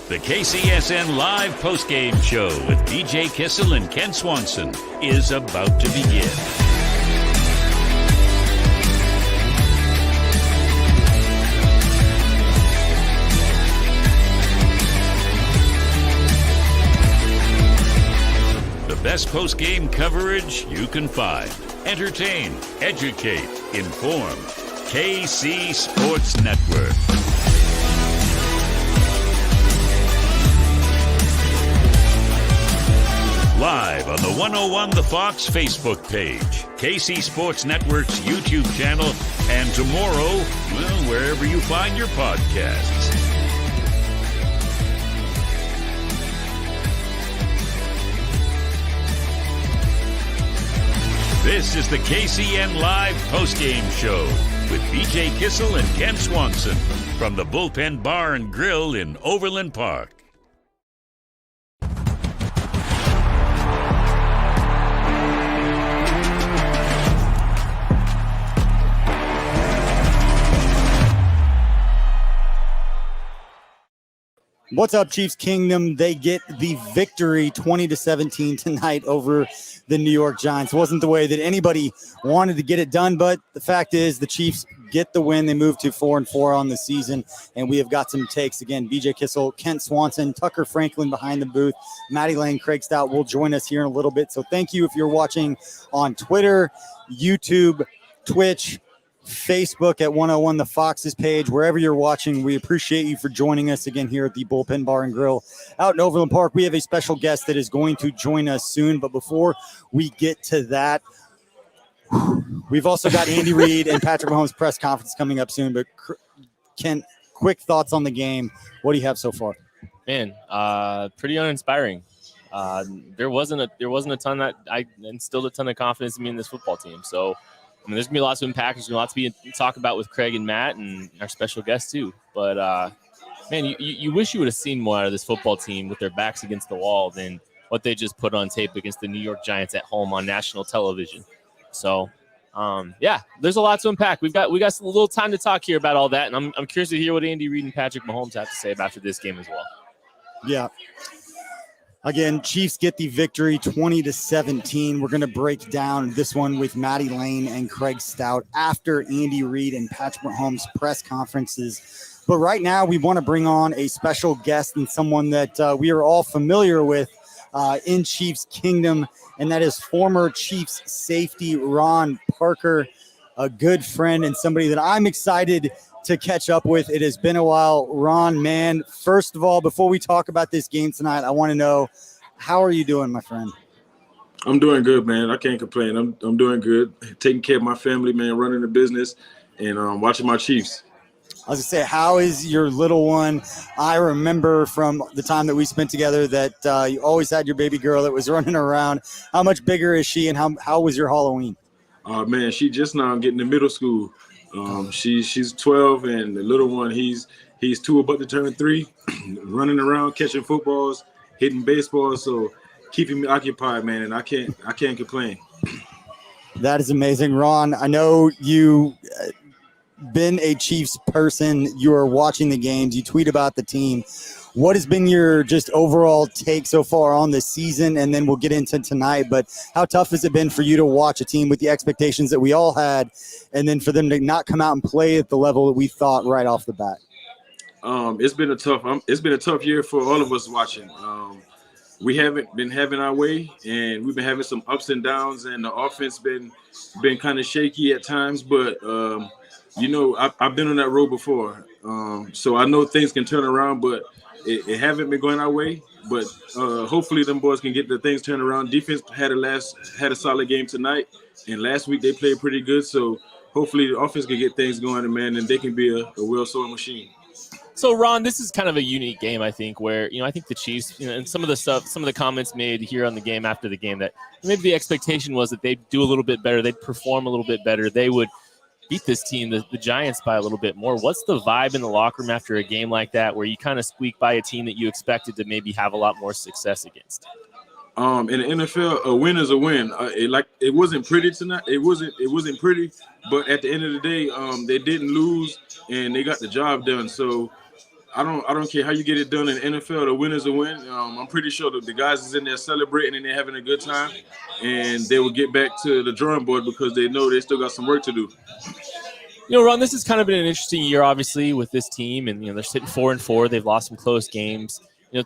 The KCSN Live Postgame Show with DJ Kissel and Kent Swanson is about to begin. The best postgame coverage you can find. Entertain, educate, inform. KC Sports Network. Live on the 101 The Fox Facebook page, KC Sports Network's YouTube channel, and tomorrow, well, wherever you find your podcasts. This is the KCN Live Postgame Show with BJ Kissel and Kent Swanson from the Bullpen Bar and Grill in Overland Park. What's up, Chiefs Kingdom? They get the victory 20-17 tonight over the New York Giants. It wasn't the way that anybody wanted to get it done, but the fact is the Chiefs get the win. They move to 4-4 on the season, and we have got some takes. Again, BJ Kissel, Kent Swanson, Tucker Franklin behind the booth, Matty Lane, Craig Stout will join us here in a little bit. So thank you if you're watching on Twitter, YouTube, Twitch, Facebook at 101 The Fox's page, wherever you're watching. We appreciate you for joining us again here at the Bullpen Bar and Grill out in Overland Park. We have a special guest that is going to join us soon, but before we get to that, we've also got Andy Reid and Patrick Mahomes press conference coming up soon. But Kent, quick thoughts on the game. What do you have so far? Man, pretty uninspiring. There wasn't a ton that I instilled a ton of confidence in me in this football team. So I mean, there's going to be lots of impact. There's going to be lots to talk about with Craig and Matt and our special guest too. But, man, you wish you would have seen more out of this football team with their backs against the wall than what they just put on tape against the New York Giants at home on national television. So, yeah, there's a lot to unpack. We got a little time to talk here about all that, and I'm curious to hear what Andy Reid and Patrick Mahomes have to say after this game as well. Yeah. Again, Chiefs get the victory 20-17. We're going to break down this one with Matty Lane and Craig Stout after Andy Reid and Patrick Mahomes press conferences. But right now, we want to bring on a special guest and someone that we are all familiar with in Chiefs Kingdom, and that is former Chiefs safety Ron Parker, a good friend and somebody that I'm excited to catch up with. It has been a while. Ron, man, first of all, before we talk about this game tonight, I want to know, how are you doing, my friend? I'm doing good, man. I can't complain. I'm doing good, taking care of my family, man, running the business, and watching my Chiefs. I was going to say, how is your little one? I remember from the time that we spent together that you always had your baby girl that was running around. How much bigger is she, and how was your Halloween? Man, she just now getting to middle school. She's 12, and the little one, he's 2, about to turn 3, running around, catching footballs, hitting baseballs, so keeping me occupied, man, and I can't complain. That is amazing. Ron, I know you been a Chiefs person. You are watching the games. You tweet about the team. What has been your just overall take so far on this season? And then we'll get into tonight. But how tough has it been for you to watch a team with the expectations that we all had, and then for them to not come out and play at the level that we thought right off the bat? It's been a tough year for all of us watching. We haven't been having our way, and we've been having some ups and downs, and the offense been kind of shaky at times. But I've been on that road before, so I know things can turn around. But it haven't been going our way, but hopefully them boys can get the things turned around. Defense had a solid game tonight, and last week they played pretty good. So hopefully the offense can get things going, man, and they can be a well-soiled machine. So, Ron, this is kind of a unique game, I think, where, I think the Chiefs, and some of the comments made here on the game after the game, that maybe the expectation was that they'd do a little bit better, they'd perform a little bit better, they would beat this team, the Giants, by a little bit more. What's the vibe in the locker room after a game like that, where you kind of squeak by a team that you expected to maybe have a lot more success against? In the NFL, a win is a win. It wasn't pretty tonight. It wasn't pretty, but at the end of the day, they didn't lose and they got the job done. So I don't care how you get it done in the NFL. The winners will win. I'm pretty sure the guys is in there celebrating and they're having a good time, and they will get back to the drawing board because they know they still got some work to do. Ron, this has kind of been an interesting year, obviously, with this team, and they're sitting 4-4. They've lost some close games.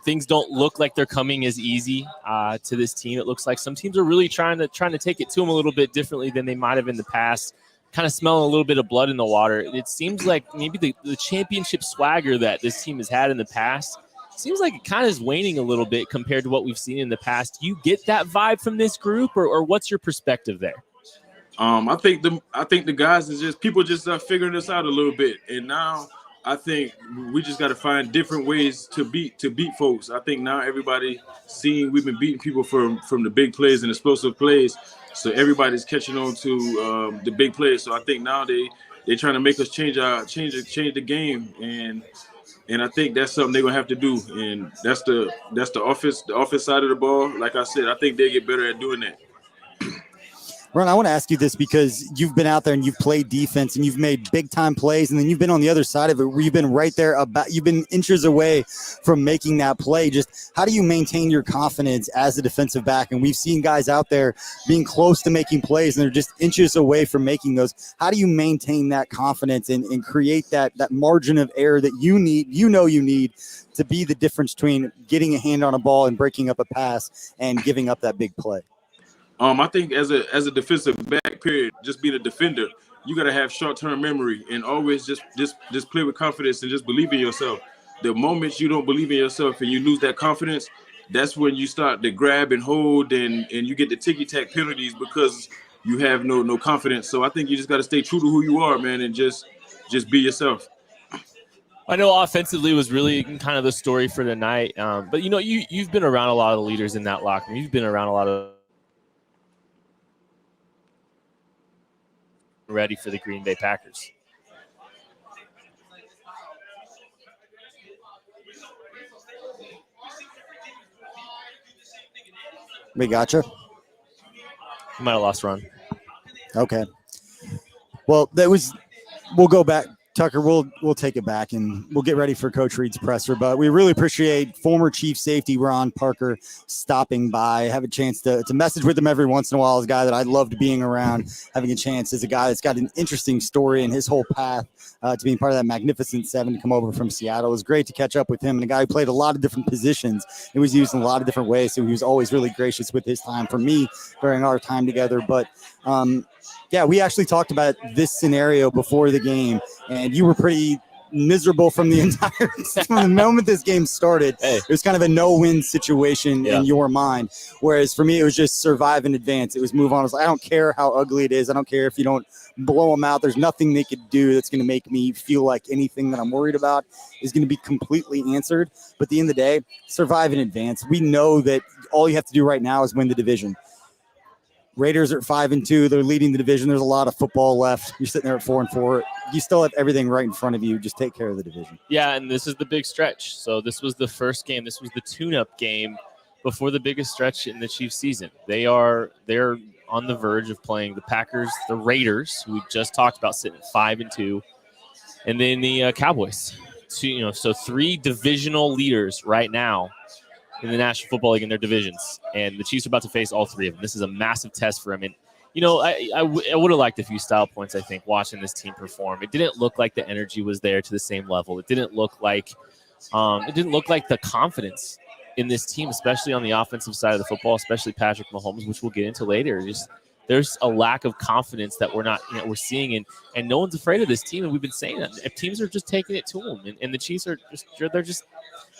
Things don't look like they're coming as easy to this team. It looks like some teams are really trying to take it to them a little bit differently than they might have in the past. Kind of smelling a little bit of blood in the water. It seems like maybe the championship swagger that this team has had in the past seems like it kind of is waning a little bit compared to what we've seen in the past. Do you get that vibe from this group, or what's your perspective there? I think the guys is just people just figuring this out a little bit, and now I think we just got to find different ways to beat folks. I think now everybody seeing we've been beating people from the big plays and explosive plays, so everybody's catching on to the big plays. So I think now they're trying to make us change the game, and I think that's something they're gonna have to do, and that's the offense side of the ball. Like I said, I think they get better at doing that. Ron, I want to ask you this because you've been out there and you've played defense and you've made big time plays, and then you've been on the other side of it where you've been right there you've been inches away from making that play. Just how do you maintain your confidence as a defensive back? And we've seen guys out there being close to making plays and they're just inches away from making those. How do you maintain that confidence and create that margin of error that you need to be the difference between getting a hand on a ball and breaking up a pass and giving up that big play? I think as a defensive back, period, just being a defender, you got to have short-term memory and always just play with confidence and just believe in yourself. The moment you don't believe in yourself and you lose that confidence, that's when you start to grab and hold and you get the ticky-tack penalties because you have no confidence. So I think you just got to stay true to who you are, man, and just be yourself. I know offensively was really kind of the story for tonight, but you've been around a lot of leaders in that locker room. You've been around a lot of ready for the Green Bay Packers. We gotcha. You might have lost Ron. Okay. Well, we'll go back. Tucker, we'll take it back and we'll get ready for Coach Reed's presser. But we really appreciate former Chief Safety Ron Parker stopping by. Have a chance to message with him every once in a while as a guy that I loved being around, having a chance as a guy that's got an interesting story and his whole path to being part of that Magnificent Seven to come over from Seattle. It was great to catch up with him, and a guy who played a lot of different positions. He was used in a lot of different ways, so he was always really gracious with his time for me during our time together. But yeah, we actually talked about this scenario before the game, and you were pretty miserable from the from the moment this game started. Hey. It was kind of a no-win situation in your mind, whereas for me, it was just survive and advance. It was move on. I was like, I don't care how ugly it is. I don't care if you don't blow them out. There's nothing they could do that's going to make me feel like anything that I'm worried about is going to be completely answered. But at the end of the day, survive and advance. We know that all you have to do right now is win the division. Raiders are 5-2. They're leading the division. There's a lot of football left. You're sitting there at 4-4. You still have everything right in front of you. Just take care of the division. Yeah, and this is the big stretch. So this was the first game. This was the tune-up game before the biggest stretch in the Chiefs season. They're on the verge of playing the Packers, the Raiders, who we just talked about sitting at 5-2, and then the Cowboys. So three divisional leaders right now in the National Football League in their divisions, and the Chiefs are about to face all three of them. This is a massive test for them. And I would have liked a few style points, I think, watching this team perform. It didn't look like the energy was there to the same level. It didn't look like the confidence in this team, especially on the offensive side of the football, especially Patrick Mahomes, which we'll get into later. There's a lack of confidence that we're seeing, and no one's afraid of this team. And we've been saying that if teams are just taking it to them, and the Chiefs are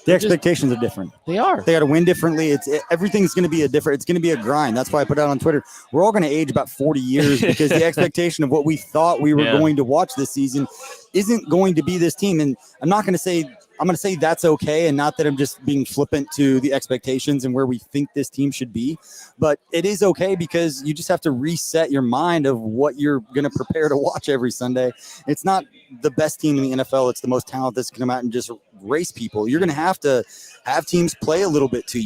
the expectations are different. They are. They got to win differently. Everything's going to be it's going to be a grind. That's why I put out on Twitter, we're all going to age about 40 years because the expectation of what we thought we were going to watch this season isn't going to be this team. And I'm going to say that's okay, and not that I'm just being flippant to the expectations and where we think this team should be, but it is okay because you just have to reset your mind of what you're going to prepare to watch every Sunday. It's not the best team in the NFL. It's the most talented that's going to come out and just race people. You're going to have teams play a little bit too.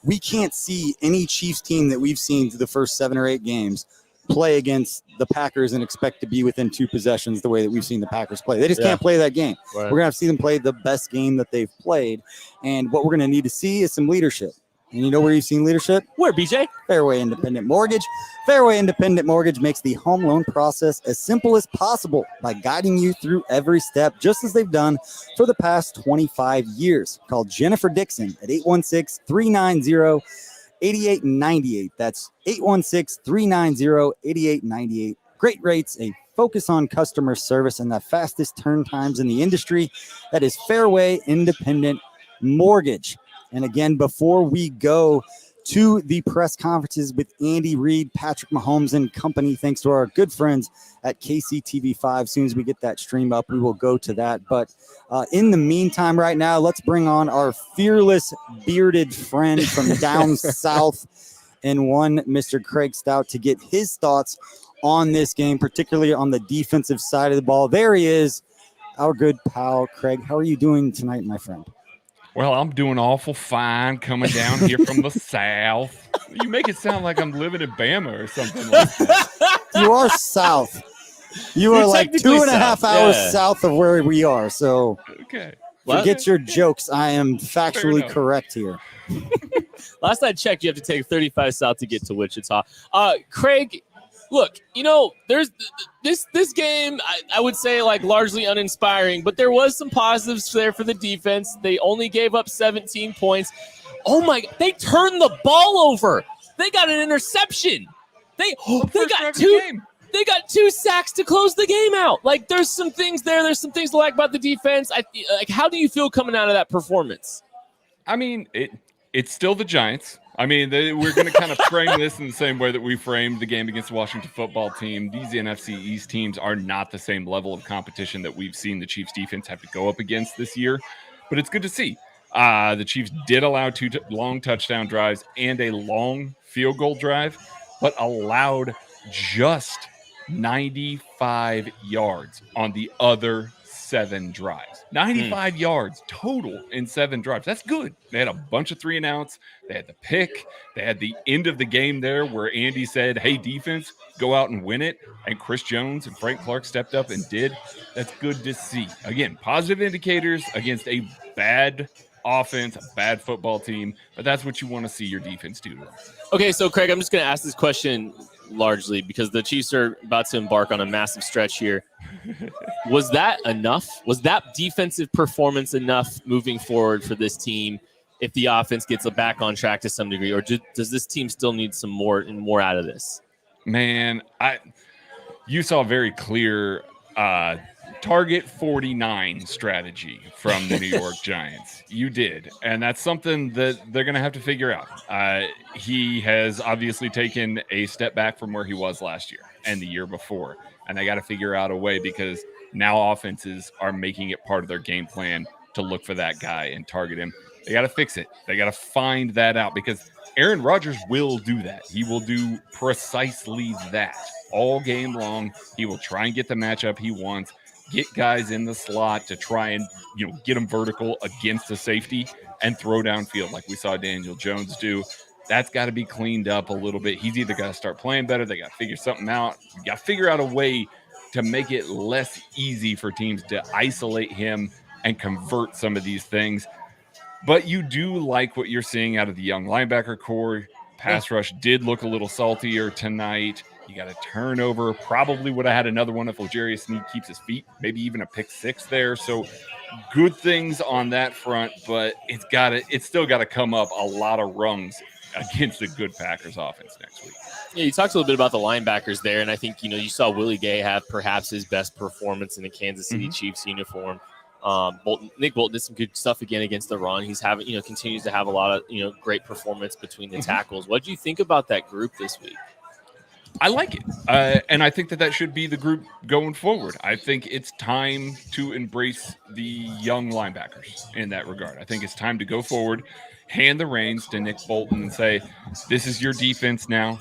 We can't see any Chiefs team that we've seen through the first 7 or 8 games play against the Packers and expect to be within 2 possessions the way that we've seen the Packers play. They just can't play that game. Right. We're going to have to see them play the best game that they've played. And what we're going to need to see is some leadership. And you know where you've seen leadership? Where, BJ? Fairway Independent Mortgage. Fairway Independent Mortgage makes the home loan process as simple as possible by guiding you through every step, just as they've done for the past 25 years. Call Jennifer Dixon at 816-390-8898. That's 816-390-8898. Great rates, a focus on customer service, and the fastest turn times in the industry. That is Fairway Independent Mortgage. And again, before we go to the press conferences with Andy Reid, Patrick Mahomes, and company, thanks to our good friends at KCTV5. As soon as we get that stream up, we will go to that. But in the meantime, right now, let's bring on our fearless bearded friend from down south and one, Mr. Craig Stout, to get his thoughts on this game, particularly on the defensive side of the ball. There he is, our good pal, Craig. How are you doing tonight, my friend? Well, I'm doing awful fine coming down here from the south. You make it sound like I'm living in Bama or something like that. You are south. You are like 2.5 hours south of where we are. So okay. Forget your jokes. I am factually correct here. Last I checked, you have to take 35 south to get to Wichita. Craig, look, you know, there's this game, I would say, like, largely uninspiring, but there was some positives there for the defense. They only gave up 17 points. Oh my, they turned the ball over. They got an interception. They got two sacks to close the game out. Like, there's some things there. There's some things to like about the defense. Like, how do you feel coming out of that performance? I mean, it's still the Giants. I mean, we're going to kind of frame this in the same way that we framed the game against the Washington football team. These NFC East teams are not the same level of competition that we've seen the Chiefs defense have to go up against this year, but it's good to see. The Chiefs did allow 2 long touchdown drives and a long field goal drive, but allowed just 95 yards on the other 7 drives. 95 yards total in 7 drives. That's good. They had a bunch of 3-and-outs. They had the pick. They had the end of the game there where Andy said, hey, defense, go out and win it. And Chris Jones and Frank Clark stepped up and did. That's good to see. Again, positive indicators against a bad offense, a bad football team. But that's what you want to see your defense do. Okay, so, Craig, I'm just going to ask this question largely because the Chiefs are about to embark on a massive stretch here. Was that enough? Was that defensive performance enough moving forward for this team if the offense gets back on track to some degree, or does this team still need some more out of this? Man, you saw very clear target 49 strategy from the New York Giants. You did, and that's something that they're going to have to figure out. He has obviously taken a step back from where he was last year and the year before, and they got to figure out a way because now offenses are making it part of their game plan to look for that guy and target him. They got to fix it. They got to find that out because Aaron Rodgers will do that. He will do precisely that all game long. He will try and get the matchup he wants, get guys in the slot to try and, get them vertical against the safety and throw downfield like we saw Daniel Jones do. That's got to be cleaned up a little bit. He's either got to start playing better. They got to figure something out. You got to figure out a way to make it less easy for teams to isolate him and convert some of these things. But you do like what you're seeing out of the young linebacker core. Pass rush did look a little saltier tonight. You got a turnover. Probably would have had another one if L'Jarius Sneed keeps his feet. Maybe even a pick 6 there. So good things on that front, but it's still got to come up a lot of rungs against a good Packers offense next week. Yeah, you talked a little bit about the linebackers there, and I think, you saw Willie Gay have perhaps his best performance in the Kansas City Chiefs uniform. Nick Bolton did some good stuff again against the run. He's having, continues to have a lot of, great performance between the tackles. What do you think about that group this week? I like it. And I think that should be the group going forward. I think it's time to embrace the young linebackers in that regard. I think it's time to go forward, hand the reins to Nick Bolton and say, this is your defense now.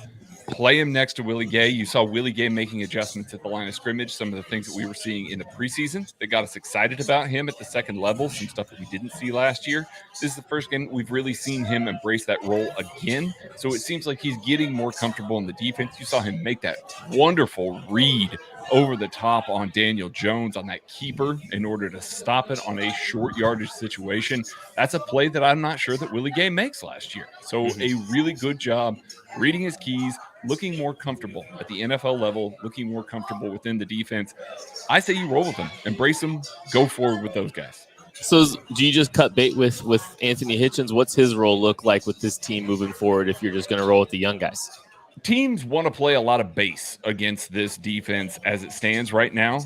play him next to Willie Gay. You saw Willie Gay making adjustments at the line of scrimmage, some of the things that we were seeing in the preseason that got us excited about him at the second level, some stuff that we didn't see last year. This is the first game we've really seen him embrace that role again. So it seems like he's getting more comfortable in the defense. You saw him make that wonderful read over the top on Daniel Jones on that keeper in order to stop it on a short yardage situation. That's a play that I'm not sure that Willie Gay makes last year. So a really good job reading his keys, looking more comfortable at the NFL level, looking more comfortable within the defense. I say you roll with them, embrace them, go forward with those guys. So do you just cut bait with Anthony Hitchens? What's his role look like with this team moving forward if you're just going to roll with the young guys? Teams want to play a lot of base against this defense as it stands right now.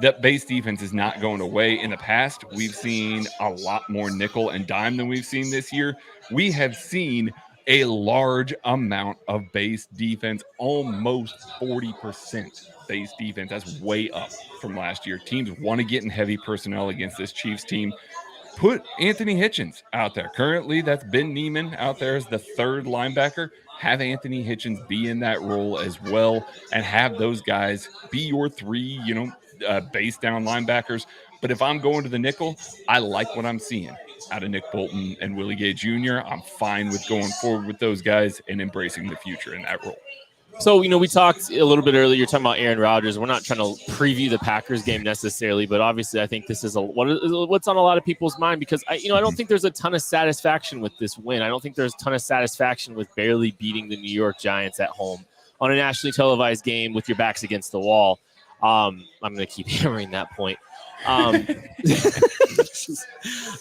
That base defense is not going away. In the past, we've seen a lot more nickel and dime than we've seen this year. We have seen a large amount of base defense, almost 40% base defense. That's way up from last year. Teams want to get in heavy personnel against this Chiefs team. Put Anthony Hitchens out there. Currently, that's Ben Neiman out there as the third linebacker. Have Anthony Hitchens be in that role as well and have those guys be your three, base down linebackers. But if I'm going to the nickel, I like what I'm seeing out of Nick Bolton and Willie Gay Jr. I'm fine with going forward with those guys and embracing the future in that role. So, we talked a little bit earlier. You're talking about Aaron Rodgers. We're not trying to preview the Packers game necessarily, but obviously I think this is what's on a lot of people's mind because I don't think there's a ton of satisfaction with this win. I don't think there's a ton of satisfaction with barely beating the New York Giants at home on a nationally televised game with your backs against the wall. I'm going to keep hammering that point.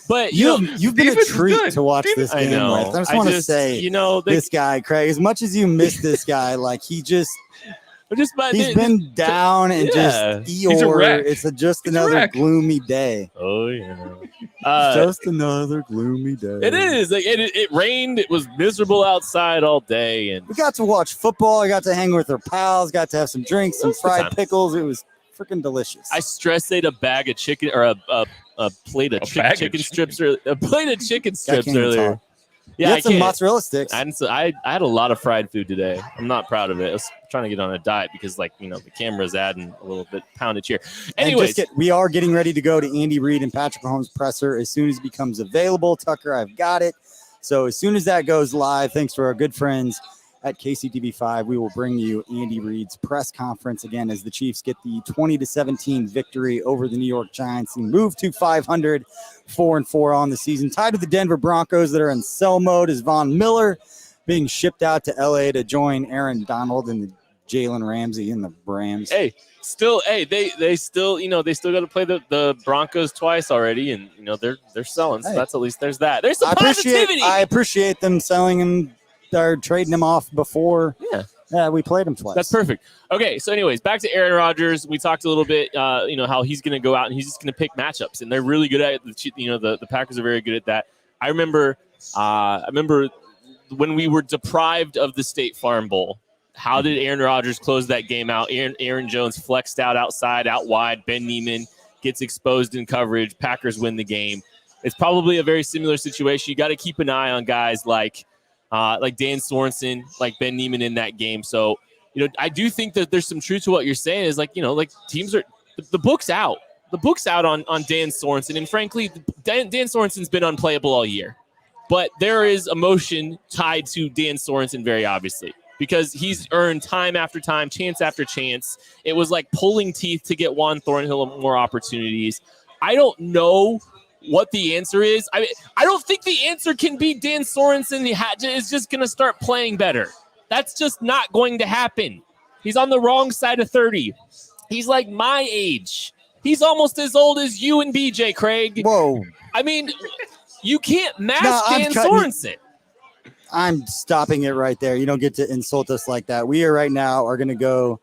But you've been a treat to watch this game. I just want to say, this guy, Craig, as much as you miss this guy, he's been down and just Eeyore. It's just another gloomy day. Oh yeah, just another gloomy day. It is. It rained. It was miserable outside all day, and we got to watch football. I got to hang with our pals. Got to have some drinks, some fried pickles. It was freaking delicious. I stress ate a bag of chicken or a plate of chicken strips or a plate of chicken strips earlier. Yeah, I some mozzarella sticks. I had a lot of fried food today. I'm not proud of it. I was trying to get on a diet because, the camera's adding a little bit poundage here. Anyways, we are getting ready to go to Andy Reid and Patrick Mahomes' presser as soon as it becomes available. Tucker, I've got it. So as soon as that goes live, thanks to our good friends at KCTV5, we will bring you Andy Reid's press conference again as the Chiefs get the 20-17 victory over the New York Giants and move to 500, 4-4 on the season. Tied with the Denver Broncos that are in sell mode is Von Miller being shipped out to LA to join Aaron Donald and the Jalen Ramsey and the Rams. They still got to play the Broncos twice already, and they're selling. So that's at least there's that. There's some positivity. I appreciate them selling him. They're trading him off before. Yeah, we played him twice. That's perfect. Okay, so anyways, back to Aaron Rodgers. We talked a little bit, how he's going to go out and he's just going to pick matchups, and they're really good at it. The Packers are very good at that. I remember when we were deprived of the State Farm Bowl. How did Aaron Rodgers close that game out? Aaron Jones flexed outside, out wide. Ben Neiman gets exposed in coverage. Packers win the game. It's probably a very similar situation. You got to keep an eye on guys like Dan Sorensen, like Ben Neiman in that game. So, I do think that there's some truth to what you're saying is teams are the book's out. The book's out on Dan Sorensen. And frankly, Dan Sorensen's been unplayable all year. But there is emotion tied to Dan Sorensen very obviously because he's earned time after time, chance after chance. It was like pulling teeth to get Juan Thornhill more opportunities. I don't know what the answer is. I don't think the answer can be Dan Sorensen is just going to start playing better. That's just not going to happen. He's on the wrong side of 30. He's like my age. He's almost as old as you and BJ, Craig. Whoa. I mean, you can't mask Dan Sorensen. I'm stopping it right there. You don't get to insult us like that. We are going to go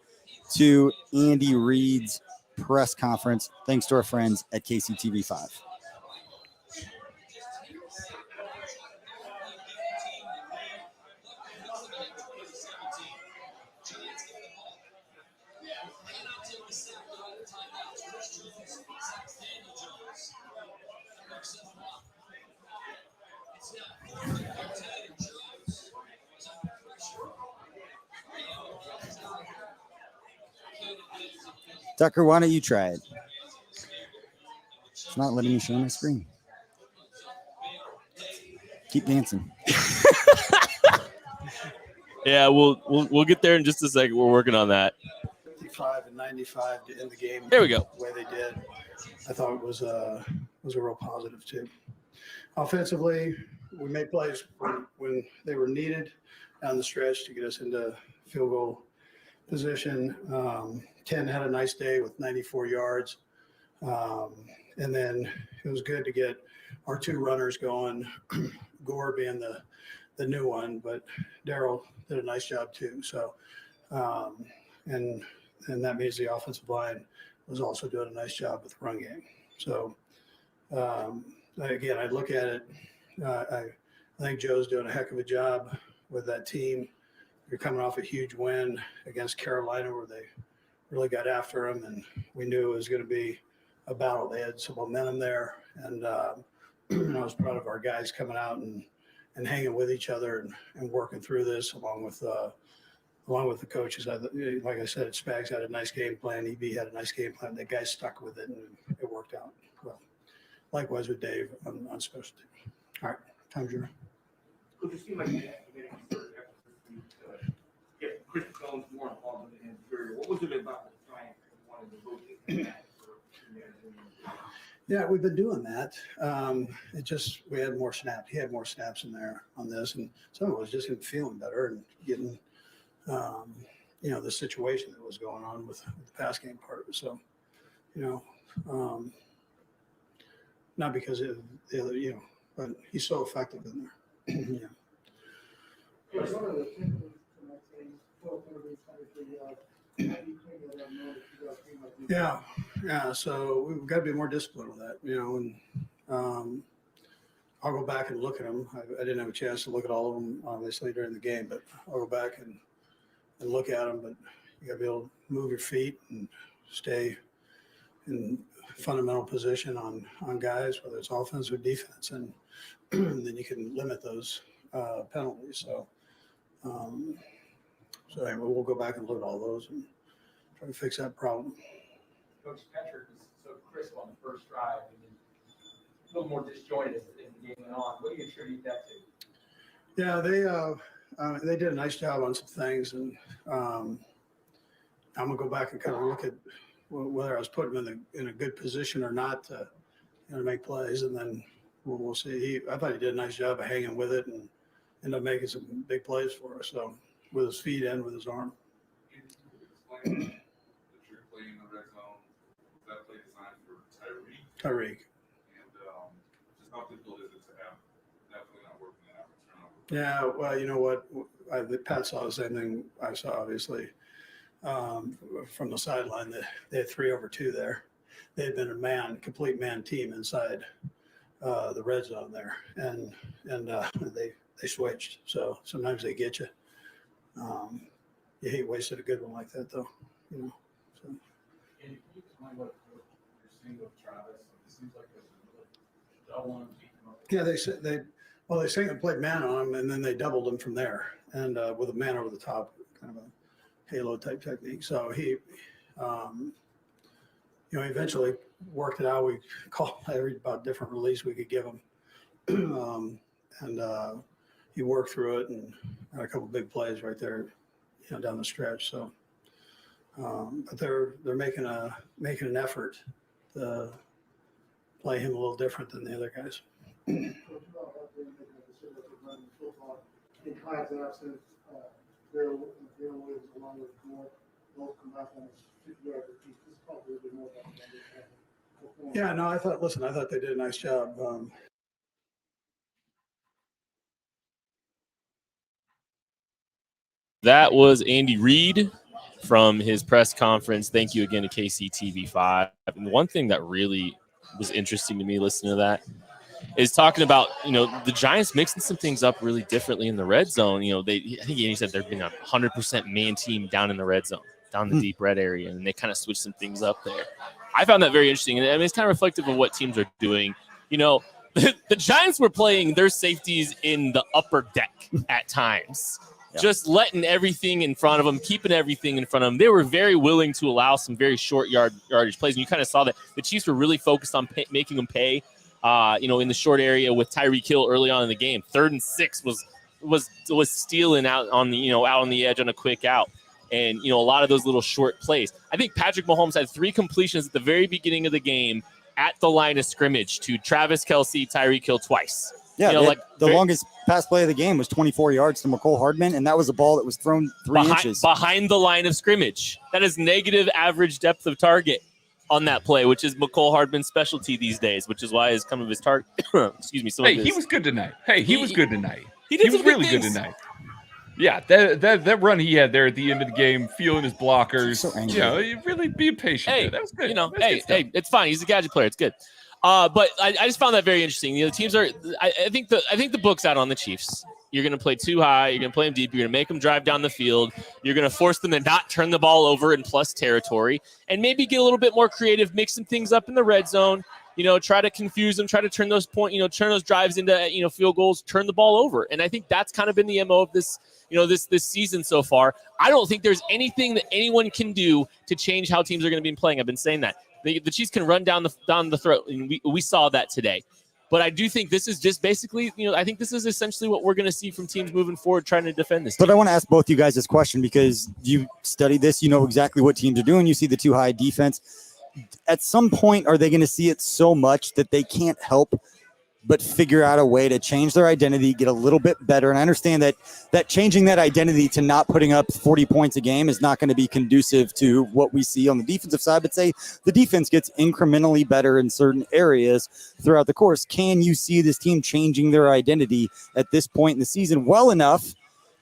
to Andy Reid's press conference, thanks to our friends at KCTV5. Tucker, why don't you try it? It's not letting me show my screen. Keep dancing. Yeah, we'll get there in just a second. We're working on that. 55 and 95 to end the game. There we go. The way they did, I thought it was a real positive too. Offensively, we made plays when they were needed down the stretch to get us into field goal position. Ken had a nice day with 94 yards. And then it was good to get our two runners going, Gore being the new one, but Daryl did a nice job too. So, and that means the offensive line was also doing a nice job with the run game. So, again, I look at it. I think Joe's doing a heck of a job with that team. You're coming off a huge win against Carolina where they really got after them, and we knew it was going to be a battle. They had some momentum there, and I was proud of our guys coming out and hanging with each other and working through this along with the coaches. Like I said, Spags had a nice game plan. EB had a nice game plan. The guys stuck with it, and it worked out well. Likewise with Dave on special teams. All right, time's your. Could it seem like you had to make a concerted effort to get Chris Jones more involved in the interior? What was it about the Giants that you wanted to rotate that for? Yeah, we've been doing that. It just we had more snaps. He had more snaps in there on this, and some of it was just him feeling better and getting, the situation that was going on with the pass game part. So, not because of the other, but he's so effective in there. Yeah. So we've got to be more disciplined with that, and I'll go back and look at them. I didn't have a chance to look at all of them, obviously, during the game, but I'll go back and look at them. But you got to be able to move your feet and stay in fundamental position on guys, whether it's offense or defense, and then you can limit those penalties. So anyway, we'll go back and look at all those and try to fix that problem. Coach Patrick was so crisp on the first drive and then a little more disjointed as the game went on. What do you attribute that to? Yeah, they did a nice job on some things, and I'm gonna go back and kind of look at whether I was putting them in a good position or not to make plays, and then we'll see. I thought he did a nice job of hanging with it and ended up making some big plays for us. So with his feet and with his arm. Explain that you're playing in the red zone. Was that play designed for Tyreek. And just how difficult is it to have definitely not working out? Yeah, well, you know what? Pat saw the same thing I saw, obviously, from the sideline. They had 3 over 2 there. They had been a complete man team inside the red zone there, and they switched. So sometimes they get you. You hate wasted a good one like that, though. So. And can you explain what you're seeing with Travis? It seems like they don't want to beat him up. Yeah, they say they played man on him, and then they doubled him from there, and with a man over the top, kind of a halo type technique. So he, eventually worked it out. We called about different release we could give him, and he worked through it and had a couple big plays right there, down the stretch. So, but they're making an effort to play him a little different than the other guys. Yeah, no, I thought they did a nice job. That was Andy Reid from his press conference. Thank you again to KCTV5. And one thing that really was interesting to me listening to that is talking about, the Giants mixing some things up really differently in the red zone. I think Andy said they've been a 100% man team down in the red zone, down the deep red area, and they kind of switched some things up there. I found that very interesting. And it's kind of reflective of what teams are doing. The Giants were playing their safeties in the upper deck at times. just letting everything in front of them, keeping everything in front of them. They were very willing to allow some very short yardage plays. And you kind of saw that the Chiefs were really focused on making them pay, in the short area with Tyreek Hill early on in the game. 3rd and 6 was stealing out on the, out on the edge on a quick out. And, a lot of those little short plays. I think Patrick Mahomes had 3 completions at the very beginning of the game at the line of scrimmage to Travis Kelce, Tyreek Hill twice. Yeah, the longest pass play of the game was 24 yards to McCole Hardman, and that was a ball that was thrown 3 inches. Behind the line of scrimmage. That is negative average depth of target on that play, which is McCole Hardman's specialty these days, which is why some of his target excuse me. He was good tonight. He was good tonight. He was really good tonight. Yeah, that run he had there at the end of the game, feeling his blockers. So angry. Really be patient. Hey, that was good. Hey, it's fine. He's a gadget player. It's good. But I just found that very interesting. The teams are. I think the book's out on the Chiefs. You're going to play too high. You're going to play them deep. You're going to make them drive down the field. You're going to force them to not turn the ball over in plus territory, and maybe get a little bit more creative, mix some things up in the red zone. Try to confuse them, try to turn those turn those drives into, field goals, turn the ball over. And I think that's kind of been the MO of this, this season so far. I don't think there's anything that anyone can do to change how teams are going to be playing. I've been saying that. The Chiefs can run down the throat, and we saw that today. But I do think this is just basically, I think this is essentially what we're going to see from teams moving forward trying to defend this team. But I want to ask both you guys this question because you studied this. You know exactly what teams are doing. You see the too high defense. At some point, are they going to see it so much that they can't help but figure out a way to change their identity, get a little bit better? And I understand that changing that identity to not putting up 40 points a game is not going to be conducive to what we see on the defensive side, but say the defense gets incrementally better in certain areas throughout the course. Can you see this team changing their identity at this point in the season well enough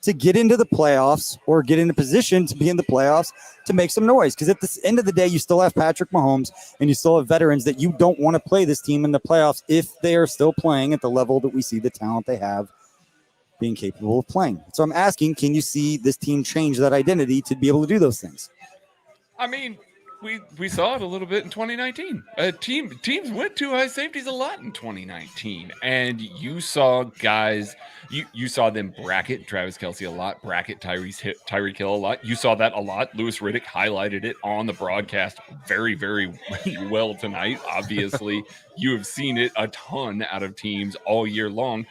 to get into the playoffs or get in a position to be in the playoffs to make some noise? Because at the end of the day, you still have Patrick Mahomes and you still have veterans that you don't want to play this team in the playoffs if they are still playing at the level that we see the talent they have being capable of playing. So I'm asking, can you see this team change that identity to be able to do those things? I mean, we saw it a little bit in 2019. Teams went too high safeties a lot in 2019, and you saw guys. You saw them bracket Travis Kelce a lot, bracket Tyreek Hill a lot. You saw that a lot. Louis Riddick highlighted it on the broadcast very, very well tonight. Obviously, you have seen it a ton out of teams all year long.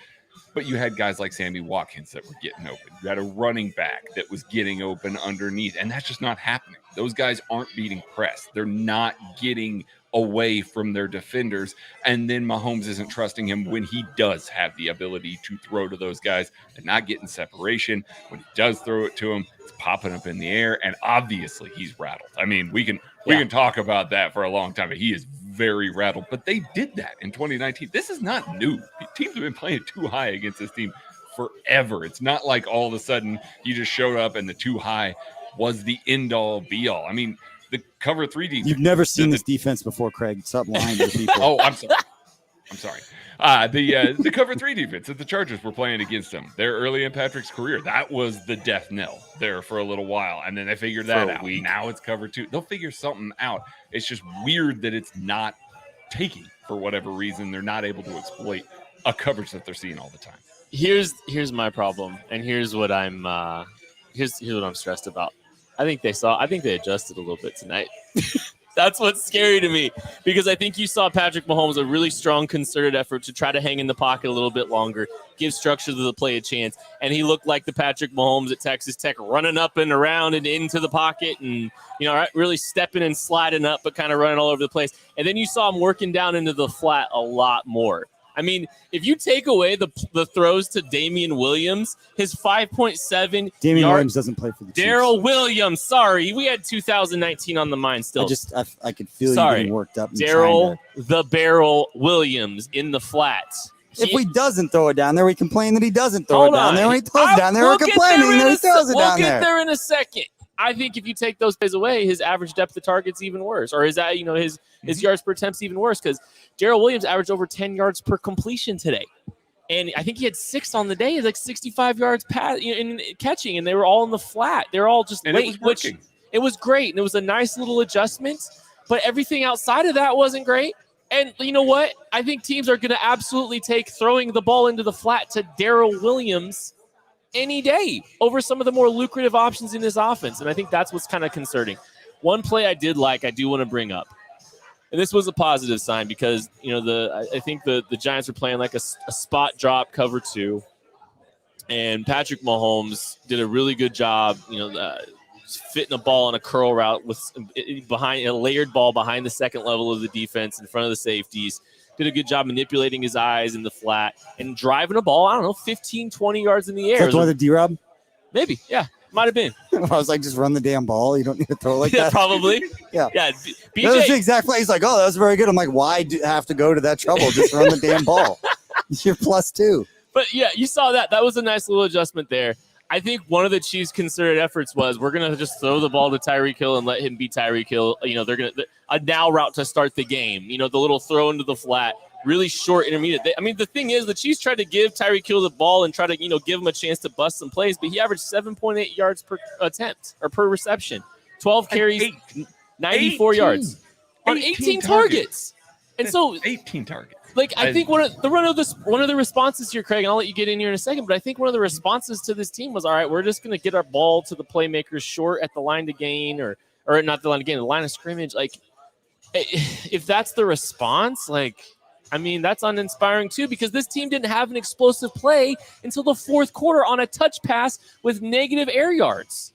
But you had guys like Sammy Watkins that were getting open. You had a running back that was getting open underneath, and that's just not happening. Those guys aren't beating press. They're not getting away from their defenders, and then Mahomes isn't trusting him when he does have the ability to throw to those guys. They're not getting separation. When he does throw it to him, it's popping up in the air, and obviously he's rattled. I mean, we can talk about that for a long time, but he is very rattled. But they did that in 2019. This is not new. Teams have been playing too high against this team forever. It's not like all of a sudden you just showed up and the too high was the end-all, be-all. I mean, the cover 3 defense. You've never seen this defense before, Craig. Stop lying to people. Oh, I'm sorry. The cover 3 defense that the Chargers were playing against them there early in Patrick's career, that was the death knell there for a little while, and then they figured that out. Now it's cover 2. They'll figure something out. It's just weird that it's not taking for whatever reason. They're not able to exploit a coverage that they're seeing all the time. Here's my problem, and here's what I'm stressed about. I think they adjusted a little bit tonight. That's what's scary to me, because I think you saw Patrick Mahomes, a really strong concerted effort to try to hang in the pocket a little bit longer, give structure to the play a chance. And he looked like the Patrick Mahomes at Texas Tech, running up and around and into the pocket and, really stepping and sliding up, but kind of running all over the place. And then you saw him working down into the flat a lot more. I mean, if you take away the throws to Damian Williams, his 5.7 Damian Williams doesn't play for the Chiefs. Daryl Williams, sorry. We had 2019 on the mind still. I could feel you getting worked up. Daryl the Barrel Williams in the flats. If he doesn't throw it down there, we complain that he doesn't throw it down there. When he throws it down there, we're complaining that he throws it down there. We'll get there in a second. I think if you take those plays away, his average depth of target's even worse, or his yards per attempt's even worse, because Daryl Williams averaged over 10 yards per completion today, and I think he had 6 on the day. He's like 65 yards in catching, and they were all in the flat. They're all just late, which it was great, and it was a nice little adjustment. But everything outside of that wasn't great. And you know what? I think teams are going to absolutely take throwing the ball into the flat to Daryl Williams any day over some of the more lucrative options in this offense. And I think that's what's kind of concerning. One play I do want to bring up. And this was a positive sign because, I think the Giants were playing like a spot drop cover 2. And Patrick Mahomes did a really good job, fitting a ball on a curl route with behind a layered ball behind the second level of the defense in front of the safeties. Did a good job manipulating his eyes in the flat and driving a ball, 15, 20 yards in the air. That's one of the D-Rob? Maybe, yeah. Might have been. I was like, just run the damn ball. You don't need to throw like that. Probably. Yeah. Yeah. BJ. That was the exact play. He's like, oh, that was very good. I'm like, why do you have to go to that trouble? Just run the damn ball. You're +2. But, yeah, you saw that. That was a nice little adjustment there. I think one of the Chiefs' concerted efforts was we're going to just throw the ball to Tyreek Hill and let him be Tyreek Hill. They're going to – a now route to start the game. The little throw into the flat. Really short intermediate. The thing is, the Chiefs tried to give Tyreek Hill the ball and try to, give him a chance to bust some plays, but he averaged 7.8 yards per attempt or per reception, 12 carries, 94 yards on 18 targets. And so 18 targets. I think one of the responses here, Craig, and I'll let you get in here in a second, but I think one of the responses to this team was, all right, we're just going to get our ball to the playmakers short at the line to gain or not the line to gain, the line of scrimmage. If that's the response, that's uninspiring too, because this team didn't have an explosive play until the fourth quarter on a touch pass with negative air yards.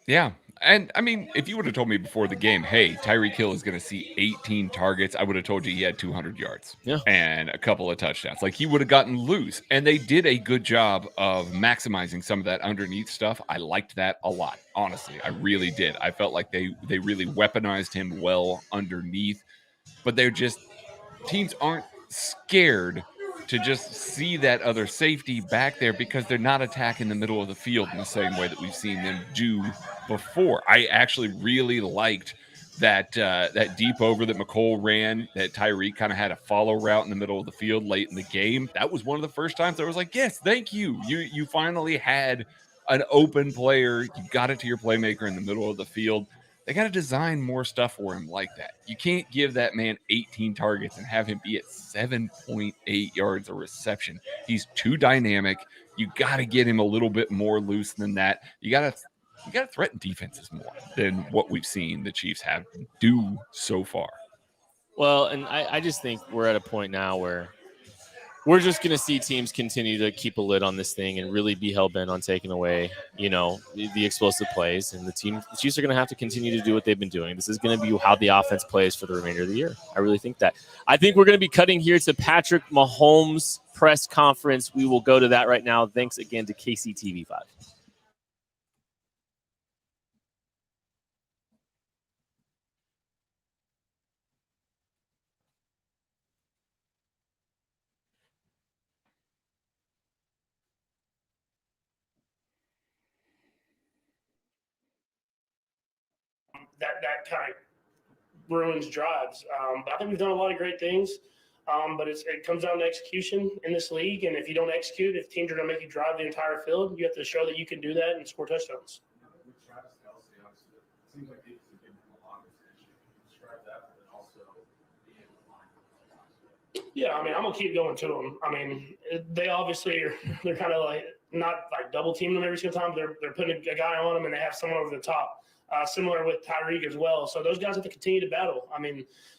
Yeah. And if you would have told me before the game, hey, Tyreek Hill is going to see 18 targets, I would have told you he had 200 yards and a couple of touchdowns. He would have gotten loose. And they did a good job of maximizing some of that underneath stuff. I liked that a lot. Honestly, I really did. I felt like they really weaponized him well underneath, but teams aren't scared to just see that other safety back there because they're not attacking the middle of the field in the same way that we've seen them do before. I actually really liked that deep over that McCole ran, that Tyreek kind of had a follow route in the middle of the field late in the game. That was one of the first times I was like, yes, thank you. You finally had an open player. You got it to your playmaker in the middle of the field. They got to design more stuff for him like that. You can't give that man 18 targets and have him be at 7.8 yards a reception. He's too dynamic. You got to get him a little bit more loose than that. You got to threaten defenses more than what we've seen the Chiefs have do so far. Well, and I just think we're at a point now where we're just going to see teams continue to keep a lid on this thing and really be hell-bent on taking away, the explosive plays. And the Chiefs are going to have to continue to do what they've been doing. This is going to be how the offense plays for the remainder of the year. I really think that. I think we're going to be cutting here to Patrick Mahomes' press conference. We will go to that right now. Thanks again to KCTV5. That kind of ruins drives. But I think we've done a lot of great things, but it comes down to execution in this league. And if you don't execute, if teams are going to make you drive the entire field, you have to show that you can do that and score touchdowns. Seems like he's getting a lot of attention. Describe that, but also being able to line. Yeah, I'm gonna keep going to them. They obviously they're kind of not double teaming them every single time. They're putting a guy on them and they have someone over the top. Similar with Tyreek as well. So those guys have to continue to battle.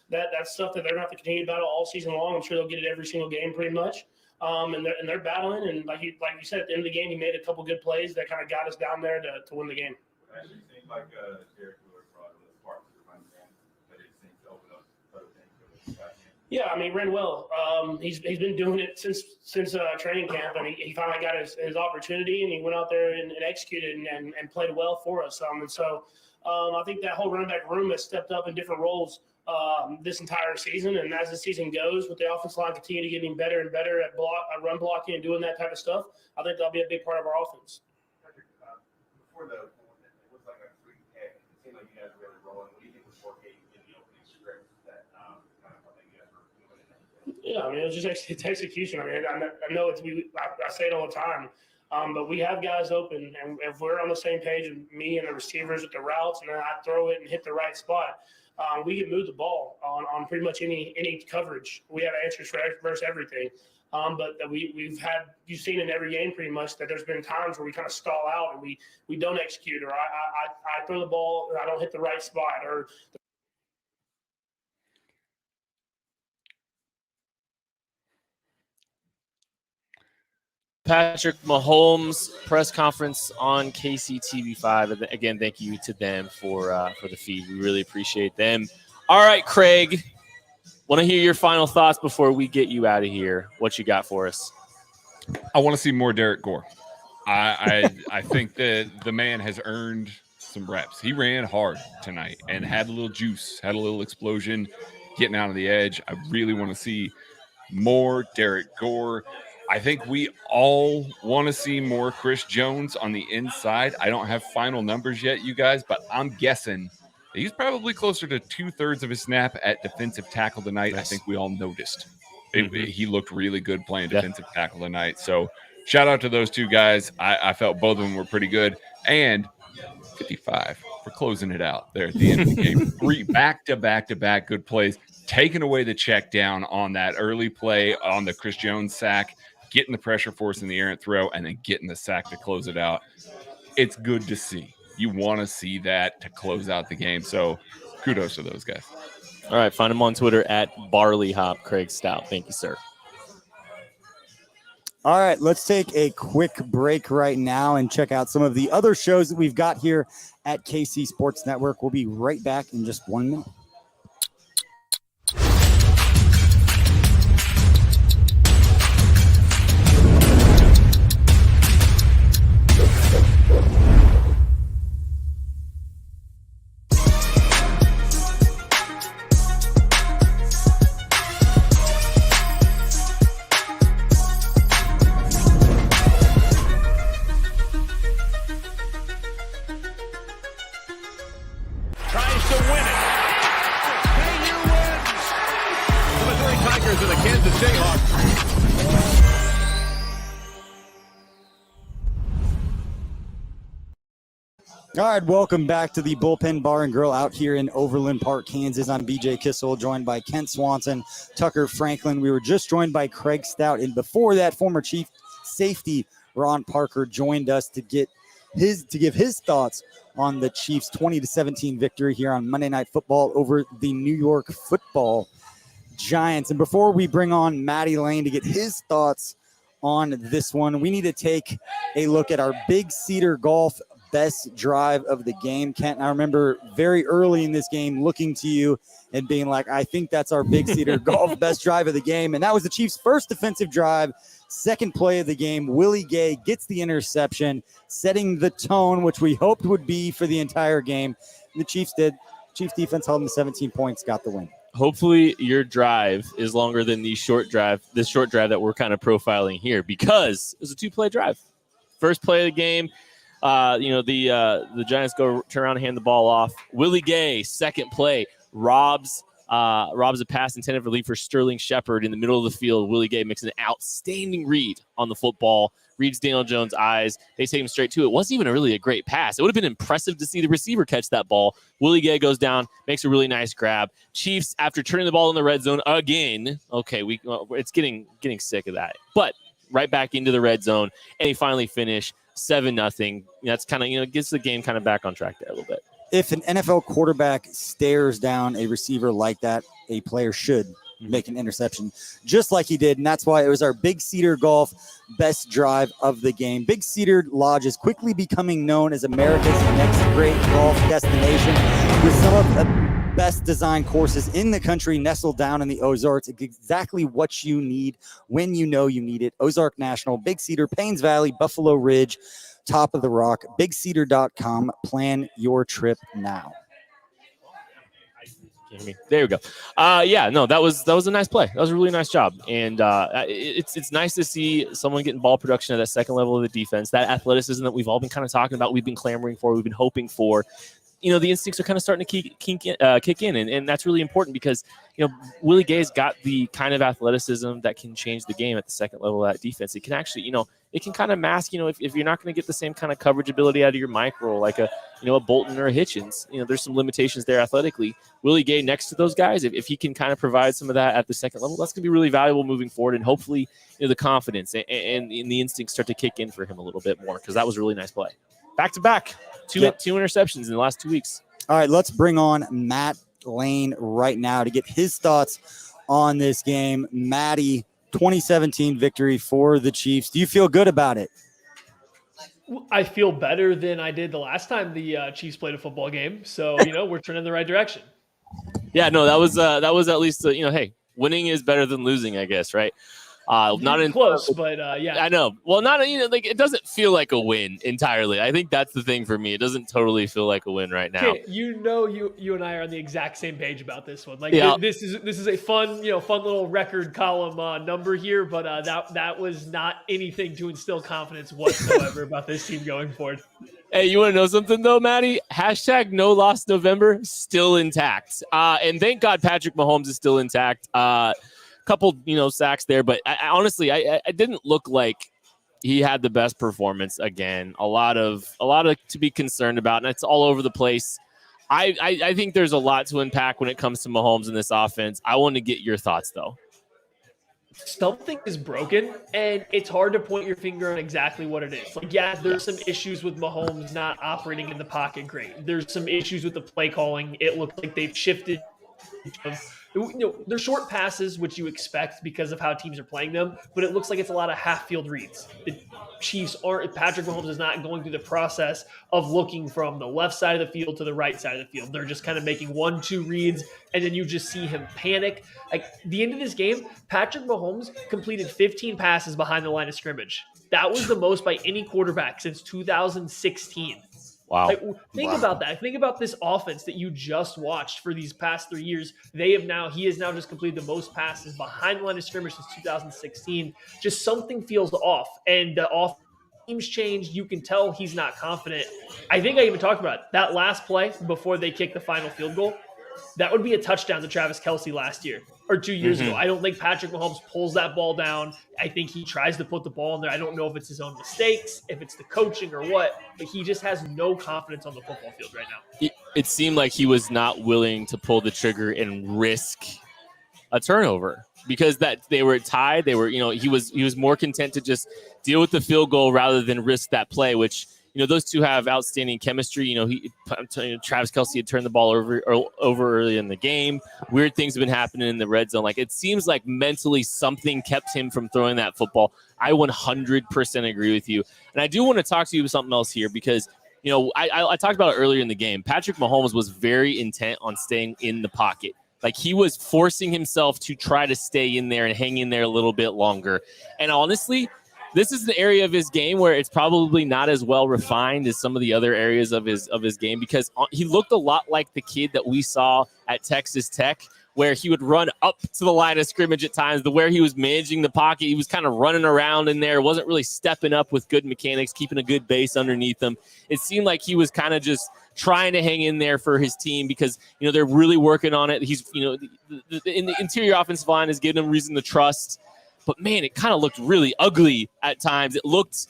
That's stuff that they're going to have to continue to battle all season long. I'm sure they'll get it every single game pretty much. And they're battling. And like you said, at the end of the game, he made a couple good plays that kind of got us down there to win the game. It actually seemed like Derek Lewis brought a spark to the run game, but it seemed to open up other things for the back end. Yeah, ran well. He's been doing it since training camp, and he finally got his opportunity, and he went out there and executed and played well for us. And so I think that whole running back room has stepped up in different roles this entire season. And as the season goes, with the offensive line continue to getting better and better at run blocking and doing that type of stuff, I think that'll be a big part of our offense. Before it was like a 3K. It seemed like you guys were really rolling. What do you think was 4K in the opening script that kind of what you guys were doing? Yeah, it was just it's execution. I know I say it all the time, but we have guys open, and if we're on the same page, with me and the receivers with the routes, and then I throw it and hit the right spot, we can move the ball on pretty much any coverage. We have answers for versus everything. But we've had, you've seen in every game pretty much that there's been times where we kind of stall out and we don't execute, or I throw the ball and I don't hit the right spot, or Patrick Mahomes press conference on KCTV5. Again, thank you to them for the feed. We really appreciate them. All right, Craig, want to hear your final thoughts before we get you out of here. What you got for us? I want to see more Derek Gore. I think that the man has earned some reps. He ran hard tonight and had a little juice, had a little explosion, getting out of the edge. I really want to see more Derek Gore. I think we all want to see more Chris Jones on the inside. I don't have final numbers yet, you guys, but I'm guessing he's probably closer to 2/3 of his snap at defensive tackle tonight. Nice. I think we all noticed. He looked really good playing defensive tackle tonight. So shout out to those two guys. I felt both of them were pretty good. And 55 for closing it out there at the end of the game. 3 back-to-back good plays, taking away the check down on that early play on the Chris Jones sack, getting the pressure force in the errant throw, and then getting the sack to close it out. It's good to see. You want to see that to close out the game. So kudos to those guys. All right, find him on Twitter at BarleyHop, Craig Stout. Thank you, sir. All right, let's take a quick break right now and check out some of the other shows that we've got here at KC Sports Network. We'll be right back in just 1 minute. All right, welcome back to the Bullpen Bar and Grill out here in Overland Park, Kansas. I'm BJ Kissel, joined by Kent Swanson, Tucker Franklin. We were just joined by Craig Stout, and before that, former Chief Safety Ron Parker joined us to give his thoughts on the Chiefs' 20-17 victory here on Monday Night Football over the New York Football Giants. And before we bring on Matty Lane to get his thoughts on this one, we need to take a look at our Big Cedar Golf best drive of the game. Kent, I remember very early in this game looking to you and being like, I think that's our Big Cedar Golf best drive of the game. And that was the Chiefs' first defensive drive, second play of the game. Willie Gay gets the interception, setting the tone, which we hoped would be for the entire game. And the Chiefs did. Chiefs defense held them to 17 points, got the win. Hopefully your drive is longer than this short drive that we're kind of profiling here, because it was a 2-play drive. First play of the game, the Giants turn around and hand the ball off. Willie Gay, second play, robs a pass intended for lead for Sterling Shepard in the middle of the field. Willie Gay makes an outstanding read on the football, reads Daniel Jones' eyes. They take him straight to it. It wasn't even really a great pass. It would have been impressive to see the receiver catch that ball. Willie Gay goes down, makes a really nice grab. Chiefs, after turning the ball in the red zone again, it's getting sick of that, but right back into the red zone, and they finally finish 7-0. That's kind of, gets the game kind of back on track there a little bit. If an NFL quarterback stares down a receiver like that, a player should make an interception, just like he did. And that's why it was our Big Cedar Golf best drive of the game. Big Cedar Lodge is quickly becoming known as America's next great golf destination, with some of the best designed courses in the country nestled down in the Ozarks. It's exactly what you need when you know you need it. Ozark National, Big Cedar, Paynes Valley, Buffalo Ridge, Top of the Rock, BigCedar.com. Plan your trip now. There we go. That was a nice play. That was a really nice job. And it's nice to see someone getting ball production at that second level of the defense, that athleticism that we've all been kind of talking about, we've been clamoring for, we've been hoping for. The instincts are kind of starting to kick in, and that's really important because, Willie Gay's got the kind of athleticism that can change the game at the second level of that defense. It can actually, it can kind of mask, if you're not going to get the same kind of coverage ability out of your micro, like a a Bolton or a Hitchens. There's some limitations there athletically. Willie Gay next to those guys, if he can kind of provide some of that at the second level, that's going to be really valuable moving forward. And hopefully, the confidence and the instincts start to kick in for him a little bit more, because that was a really nice play. Back to back, two interceptions in the last 2 weeks. All right, let's bring on Matt Lane right now to get his thoughts on this game. Matty, 2017 victory for the Chiefs. Do you feel good about it? I feel better than I did the last time the Chiefs played a football game. So, we're turning in the right direction. Yeah, no, that was at least, hey, winning is better than losing, I guess, right? Not in close, but yeah. I know. Well, not it doesn't feel like a win entirely. I think that's the thing for me. It doesn't totally feel like a win right now. Okay, you and I are on the exact same page about this one. This is a fun little record column number here, but that was not anything to instill confidence whatsoever about this team going forward. Hey, you want to know something though, Matty? # no loss November still intact. And thank God Patrick Mahomes is still intact. Couple sacks there, but I honestly I didn't look like he had the best performance again. A lot of to be concerned about, and it's all over the place. I think there's a lot to unpack when it comes to Mahomes in this offense. I want to get your thoughts though. Something is broken, and it's hard to point your finger on exactly what it is. There's some issues with Mahomes not operating in the pocket great. There's some issues with the play calling. It looks like they've shifted. They're short passes, which you expect because of how teams are playing them, but it looks like it's a lot of half-field reads. The Chiefs Patrick Mahomes is not going through the process of looking from the left side of the field to the right side of the field. They're just kind of making 1-2 reads, and then you just see him panic. The end of this game, Patrick Mahomes completed 15 passes behind the line of scrimmage. That was the most by any quarterback since 2016. Wow. Think about that. Think about this offense that you just watched for these past 3 years. He has now just completed the most passes behind the line of scrimmage since 2016. Just something feels off. And the team's changed. You can tell he's not confident. I think I even talked about it. That last play before they kicked the final field goal, that would be a touchdown to Travis Kelce last year or 2 years ago. I don't think Patrick Mahomes pulls that ball down. I think he tries to put the ball in there. I don't know if it's his own mistakes, if it's the coaching or what, but he just has no confidence on the football field right now. It seemed like he was not willing to pull the trigger and risk a turnover because that they were tied. They were, he was more content to just deal with the field goal rather than risk that play, which those two have outstanding chemistry. Travis Kelce had turned the ball over early in the game. Weird things have been happening in the red zone. It seems like mentally something kept him from throwing that football. I 100% agree with you. And I do want to talk to you about something else here because, I talked about it earlier in the game. Patrick Mahomes was very intent on staying in the pocket. He was forcing himself to try to stay in there and hang in there a little bit longer. And honestly, this is an area of his game where it's probably not as well refined as some of the other areas of his game because he looked a lot like the kid that we saw at Texas Tech, where he would run up to the line of scrimmage at times, where he was managing the pocket. He was kind of running around in there, wasn't really stepping up with good mechanics, keeping a good base underneath him. It seemed like he was kind of just trying to hang in there for his team because, they're really working on it. He's, in the interior offensive line is giving him reason to trust. But, man, it kind of looked really ugly at times. It looked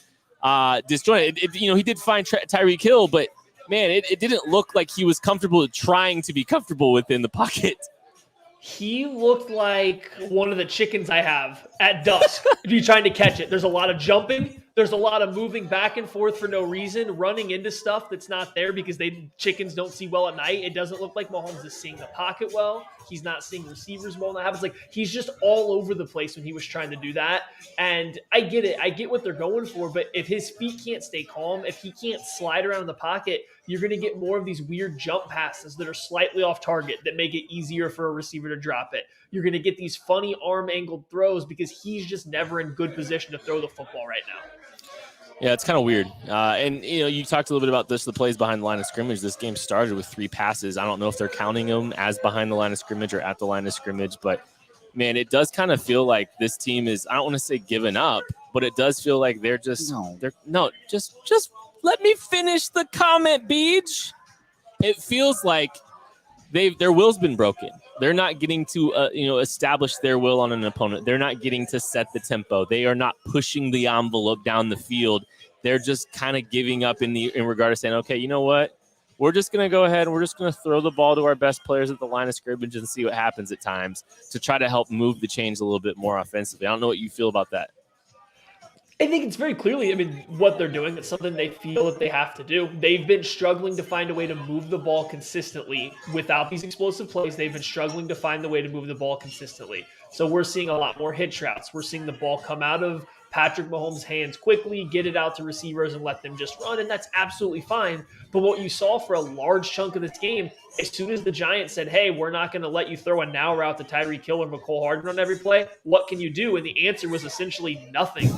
disjointed. He did find Tyreek Hill, but, man, it didn't look like he was comfortable trying to be comfortable within the pocket. He looked like one of the chickens I have at dusk if you're trying to catch it. There's a lot of jumping. There's a lot of moving back and forth for no reason, running into stuff that's not there because chickens don't see well at night. It doesn't look like Mahomes is seeing the pocket well. He's not seeing receivers well. That happens. He's just all over the place when he was trying to do that. And I get it. I get what they're going for. But if his feet can't stay calm, if he can't slide around in the pocket, you're going to get more of these weird jump passes that are slightly off target that make it easier for a receiver to drop it. You're going to get these funny arm-angled throws because he's just never in good position to throw the football right now. Yeah, it's kind of weird. And, you talked a little bit about the plays behind the line of scrimmage. This game started with 3 passes. I don't know if they're counting them as behind the line of scrimmage or at the line of scrimmage, but, man, it does kind of feel like this team is, I don't want to say giving up, but it does feel like they're just, just let me finish the comment, Beej. It feels like their will's been broken. They're not getting to, establish their will on an opponent. They're not getting to set the tempo. They are not pushing the envelope down the field. They're just kind of giving up in regard to saying, okay, you know what? we're just going to go ahead and we're just going to throw the ball to our best players at the line of scrimmage and see what happens at times to try to help move the chains a little bit more offensively. I don't know what you feel about that. I think it's very clearly, what they're doing. It's something they feel that they have to do. They've been struggling to find a way to move the ball consistently without these explosive plays. They've been struggling to find the way to move the ball consistently. So we're seeing a lot more hitch routes. We're seeing the ball come out of Patrick Mahomes' hands quickly, get it out to receivers and let them just run, and that's absolutely fine. But what you saw for a large chunk of this game, as soon as the Giants said, hey, we're not going to let you throw a now route to Tyreek Hill or McCole Hardman on every play, what can you do? And the answer was essentially nothing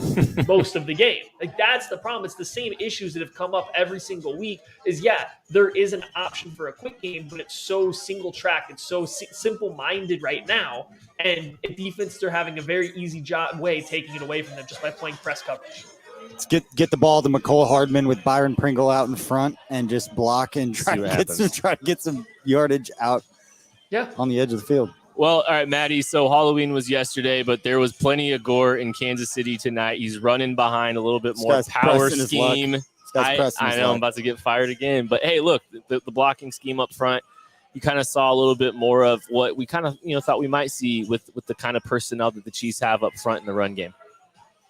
most of the game. Like, that's the problem. It's the same issues that have come up every single week is, there is an option for a quick game, but it's so single track. It's so simple-minded right now. And a defense, they're having a very easy way taking it away from them just by playing press coverage. Let's get the ball to McCole Hardman with Byron Pringle out in front and just block and try to get some yardage out on the edge of the field. Well, all right, Matty, so Halloween was yesterday, but there was plenty of gore in Kansas City tonight. He's running behind a little bit more power scheme. I know I'm about to get fired again. But, hey, look, the blocking scheme up front, you kind of saw a little bit more of what we kind of thought we might see with the kind of personnel that the Chiefs have up front in the run game.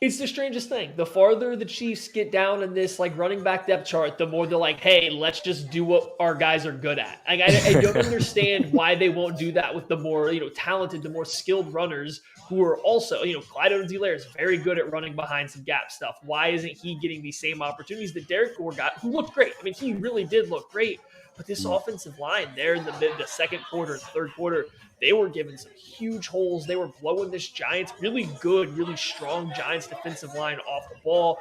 It's the strangest thing. The farther the Chiefs get down in this running back depth chart, the more they're like, hey, let's just do what our guys are good at. I don't understand why they won't do that with the more talented, the more skilled runners who are also, Clyde Edwards-Helaire is very good at running behind some gap stuff. Why isn't he getting these same opportunities that Derek Gore got, who looked great? He really did look great. But this offensive line there in the second quarter and third quarter, they were given some huge holes. They were blowing this Giants, really good, really strong Giants defensive line off the ball.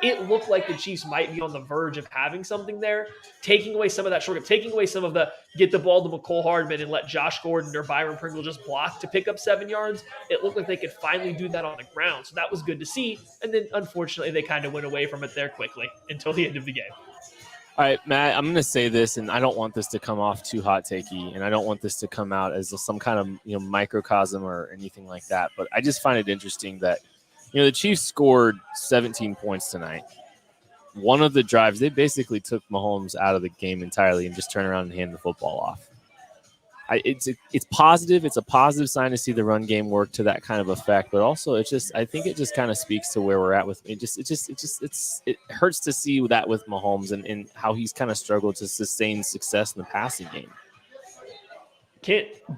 It looked like the Chiefs might be on the verge of having something there, taking away some of that shortcut, taking away some of the get the ball to McCole Hardman and let Josh Gordon or Byron Pringle just block to pick up 7 yards. It looked like they could finally do that on the ground. So that was good to see. And then, unfortunately, they kind of went away from it there quickly until the end of the game. All right, Matt, I'm going to say this, and I don't want this to come off too hot takey, and I don't want this to come out as some kind of microcosm or anything like that. But I just find it interesting that the Chiefs scored 17 points tonight. One of the drives, they basically took Mahomes out of the game entirely and just turned around and handed the football off. It's positive. It's a positive sign to see the run game work to that kind of effect, but also I think it just kind of speaks to where we're at with it. It hurts to see that with Mahomes and how he's kind of struggled to sustain success in the passing game.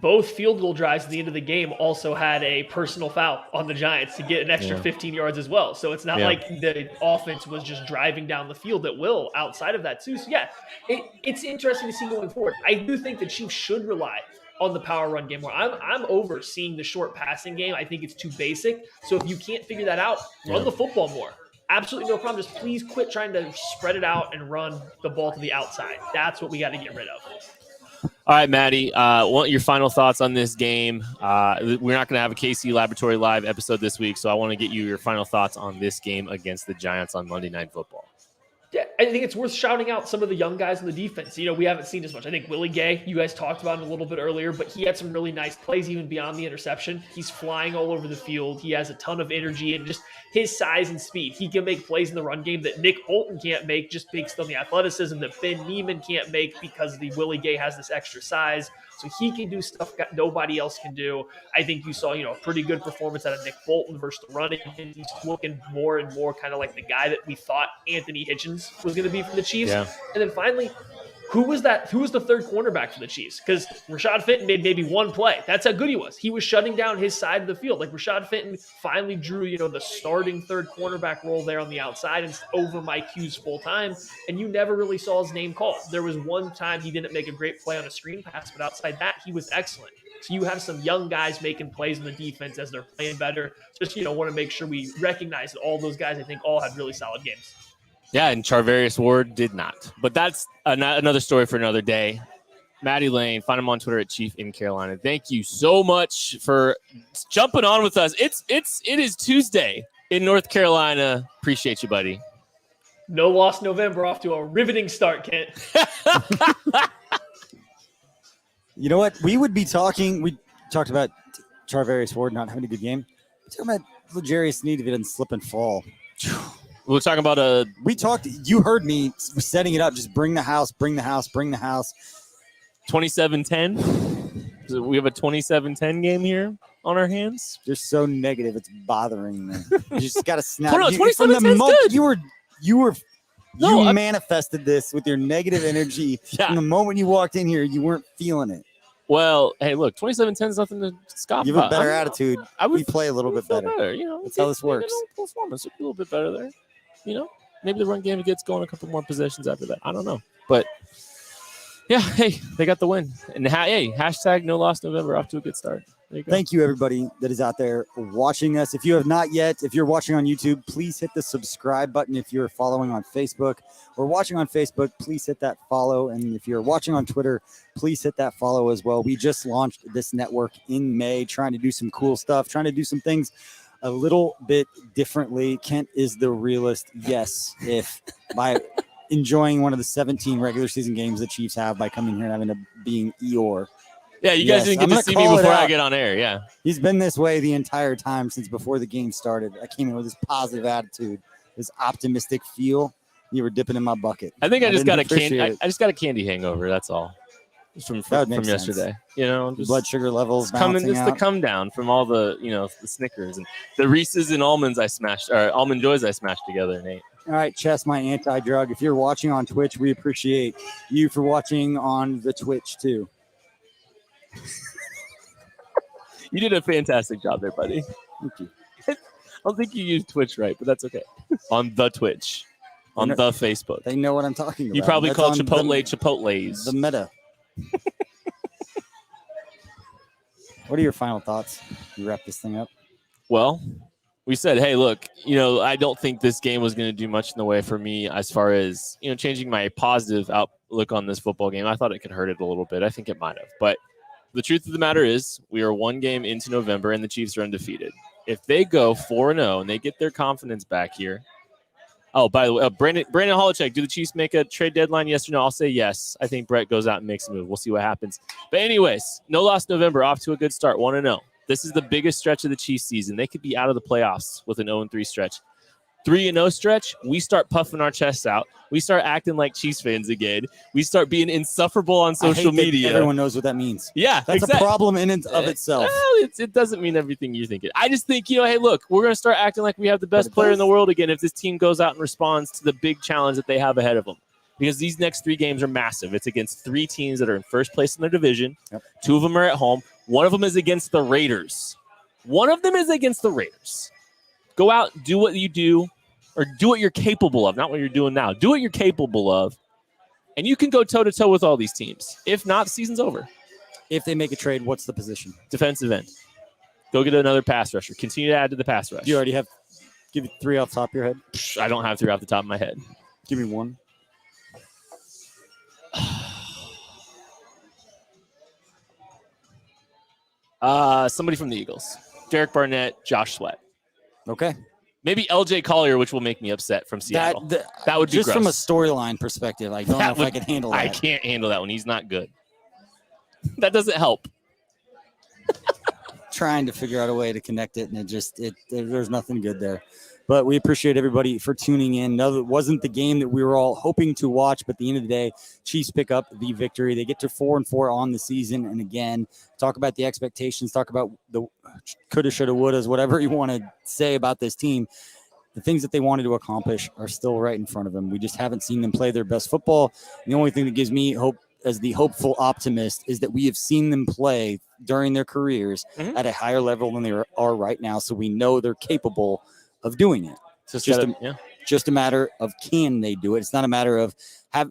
Both field goal drives at the end of the game also had a personal foul on the Giants to get an extra 15 yards as well. So it's not like the offense was just driving down the field at will outside of that too. So it's interesting to see going forward. I do think the Chiefs should rely on the power run game more. I'm over seeing the short passing game. I think it's too basic. So if you can't figure that out, run the football more. Absolutely no problem. Just please quit trying to spread it out and run the ball to the outside. That's what we got to get rid of. All right, Matty, want your final thoughts on this game. We're not going to have a KC Laboratory Live episode this week, so I want to get you your final thoughts on this game against the Giants on Monday Night Football. Yeah, I think it's worth shouting out some of the young guys in the defense. We haven't seen as much. I think Willie Gay, you guys talked about him a little bit earlier, but he had some really nice plays even beyond the interception. He's flying all over the field. He has a ton of energy and just his size and speed. He can make plays in the run game that Nick Bolton can't make just based on the athleticism that Ben Neiman can't make because the Willie Gay has this extra size. So he can do stuff that nobody else can do. I think you saw, a pretty good performance out of Nick Bolton versus the running. And he's looking more and more kind of like the guy that we thought Anthony Hitchens was going to be for the Chiefs. Yeah. And then finally, who was the third cornerback for the Chiefs? Because Rashad Fenton made maybe one play. That's how good he was. He was shutting down his side of the field. Rashad Fenton finally drew, the starting third cornerback role there on the outside and over Mike Hughes full time. And you never really saw his name called. There was one time he didn't make a great play on a screen pass, but outside that, he was excellent. So you have some young guys making plays in the defense as they're playing better. Just, want to make sure we recognize that all those guys, I think, all had really solid games. Yeah, and Charvarius Ward did not. But that's another story for another day. Matty Lane, find him on Twitter at Chief in Carolina. Thank you so much for jumping on with us. It is Tuesday in North Carolina. Appreciate you, buddy. No loss November, off to a riveting start, Kent. You know what? We talked about Charvarius Ward not having a good game. We're talking about L'Jarius Sneed if he doesn't slip and fall. We're talking about We talked. You heard me setting it up. Just bring the house. Bring the house. Bring the house. 27-10. So we have a 27-10 game here on our hands. You're so negative. It's bothering me. You just got to snap. No, You- from the 27-10 's moment good. you manifested this with your negative energy. Yeah. From the moment you walked in here, you weren't feeling it. Well, hey, look, 27-10 is nothing to scoff You have a about. better attitude. We play a little bit feel better. You know, That's how this works. Performance would be a little bit better there. You know, maybe the run game gets going a couple more possessions after that. I don't know, but yeah, hey, they got the win. And hey, hashtag no loss November, off to a good start. There you go. Thank you, everybody that is out there watching us. If you have not yet, if you're watching on YouTube, please hit the subscribe button. If you're following on Facebook or watching on Facebook, please hit that follow. And if you're watching on Twitter, please hit that follow as well. We just launched this network in May, trying to do some cool stuff, trying to do some things a little bit differently. Kent is the realist. Yes, if by enjoying one of the 17 regular season games the Chiefs have by coming here and having to being Eeyore. Yeah, you guys didn't get to see me before I get on air. Yeah. He's been this way the entire time since before the game started. I came in with this positive attitude, this optimistic feel. You were dipping in my bucket. I think I just got a candy. candy. I just got a candy hangover. That's all. From yesterday. You know, just blood sugar levels coming. balancing Just out. the come down from all the the Snickers and the Reese's and almonds I smashed, or almond joys I smashed together, Nate. All right, Chess, my anti-drug. If you're watching on Twitch, we appreciate you for watching on the Twitch too. You did a fantastic job there, buddy. Thank you. I don't think you used Twitch right, but that's okay. On the Twitch, on the Facebook. They know what I'm talking about. You probably That's call on Chipotle Chipotles. the meta. What are your final thoughts? You wrap this thing up. Well, we said, hey, look, I don't think this game was going to do much in the way for me as far as, changing my positive outlook on this football game. I thought it could hurt it a little bit. I think it might have. But the truth of the matter is we are one game into November and the Chiefs are undefeated. If they go 4-0 and they get their confidence back here. Oh, by the way, Brandon Holochek, do the Chiefs make a trade deadline? Yes or no? I'll say yes. I think Brett goes out and makes a move. We'll see what happens. But anyways, no loss November, off to a good start, 1-0. This is the biggest stretch of the Chiefs season. They could be out of the playoffs with an 0-3 stretch. 3-0 stretch, we start puffing our chests out. We start acting like Chiefs fans again. We start being insufferable on social media. Everyone knows what that means. Yeah, that's a problem in and of itself. Well, it doesn't mean everything you think it. I just think, hey, look, we're going to start acting like we have the best player in the world again if this team goes out and responds to the big challenge that they have ahead of them. Because these next 3 games are massive. It's against 3 teams that are in first place in their division. Yep. 2 of them are at home. One of them is against the Raiders. Go out, do what you do, or do what you're capable of, not what you're doing now. Do what you're capable of, and you can go toe-to-toe with all these teams. If not, the season's over. If they make a trade, what's the position? Defensive end. Go get another pass rusher. Continue to add to the pass rush. You already have, give me 3 off the top of your head. I don't have 3 off the top of my head. Give me 1. Somebody from the Eagles. Derek Barnett, Josh Sweat. Okay. Maybe LJ Collier, which will make me upset from Seattle. That would be just gross. from a storyline perspective. I don't know if I can handle that. I can't handle that one. He's not good. That doesn't help. Trying to figure out a way to connect it, and there's nothing good there. But we appreciate everybody for tuning in. No, it wasn't the game that we were all hoping to watch, but at the end of the day, Chiefs pick up the victory. They get to 4-4 on the season. And again, talk about the expectations, talk about the coulda, shoulda, wouldas, whatever you want to say about this team. The things that they wanted to accomplish are still right in front of them. We just haven't seen them play their best football. The only thing that gives me hope as the hopeful optimist is that we have seen them play during their careers at a higher level than they are right now. So we know they're capable of doing it. So it's just a matter of can they do it. It's not a matter of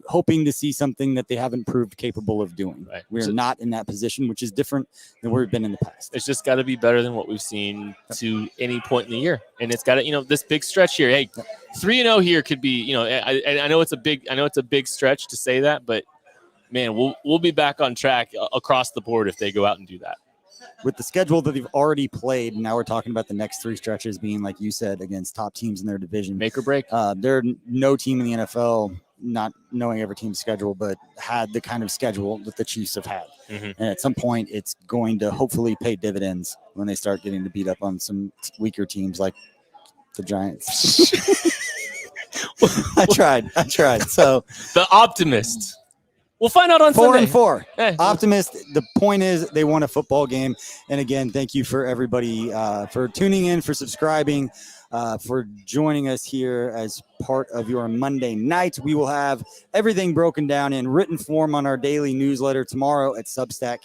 hoping to see something that they haven't proved capable of doing. Right. We're not in that position, which is different than where we've been in the past. It's just got to be better than what we've seen to any point in the year. And it's got to, this big stretch here. Hey, 3-0 here could be, I know it's a big stretch to say that, but man, we'll be back on track across the board if they go out and do that. With the schedule that they've already played, and now we're talking about the next 3 stretches being, like you said, against top teams in their division. Make or break. There are no team in the NFL, not knowing every team's schedule, but had the kind of schedule that the Chiefs have had. And at some point, it's going to hopefully pay dividends when they start getting to beat up on some weaker teams like the Giants. I tried. So The optimist. We'll find out on 4-4. Sunday. Optimist. The point is they won a football game. And again, thank you for everybody for tuning in, for subscribing, for joining us here as part of your Monday night. We will have everything broken down in written form on our daily newsletter tomorrow at Substack,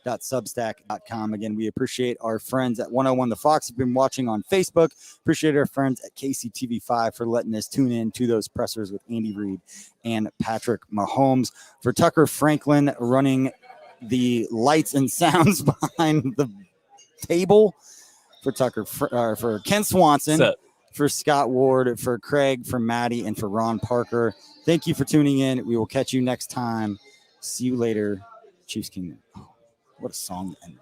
kcsn.substack.com. Again, we appreciate our friends at 101 The Fox who've been watching on Facebook. Appreciate our friends at KCTV5 for letting us tune in to those pressers with Andy Reid and Patrick Mahomes. For Tucker Franklin running the lights and sounds behind the table, for Tucker, for Kent Swanson, for Scott Ward, for Craig, for Matty, and for Ron Parker. Thank you for tuning in. We will catch you next time. See you later. Chiefs Kingdom. Oh, what a song to end.